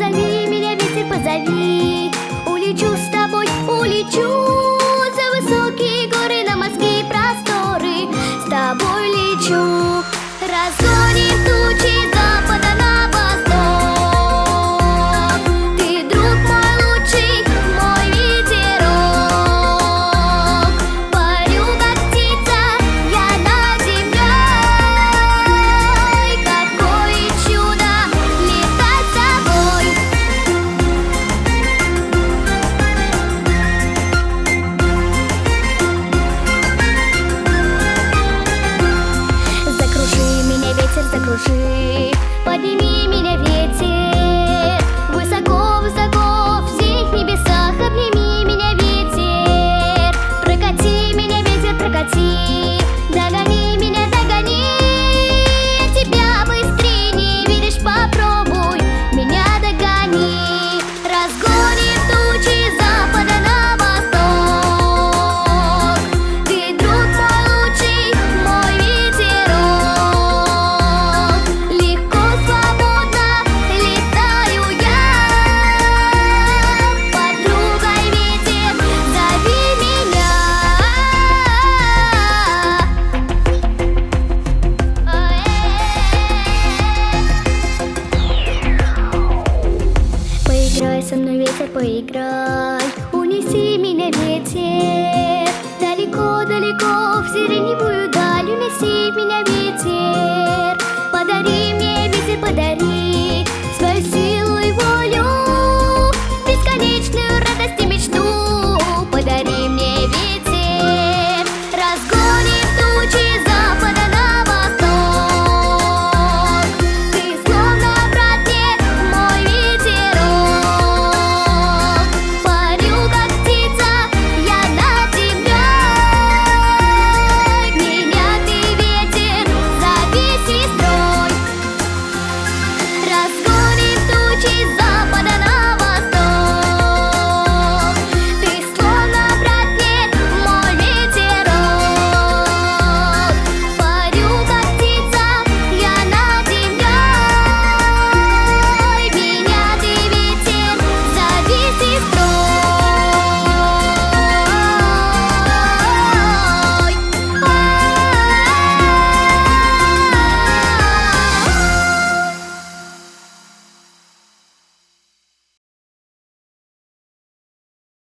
Позови меня, ветер, позови. Улечу с тобой, улечу за высокие горы, на морские просторы. С тобой лечу. Разгоним тучи с запада на восток. Ты друг мой лучший, мой ветерок. Парю, как птица, я над землей. Какое чудо летать с тобой. Закружи меня, ветер, закружи. Подними меня, ветер. Высоко, высоко в синих небесах. Обними меня, ветер. Прокати меня, ветер, прокати. Догони меня, догони. Я тебя быстрее не видишь, попробуй меня догони. Разгоним тучи с запада на восток. Ты друг мой лучший, мой ветерок. Легко, свободно летаю я. Подругой, ветер, зови меня. Поиграй со мной, ветер, поиграй. Унеси меня, ветер. Далеко, далеко в сиреневую даль. Унеси меня, ветер. Подари мне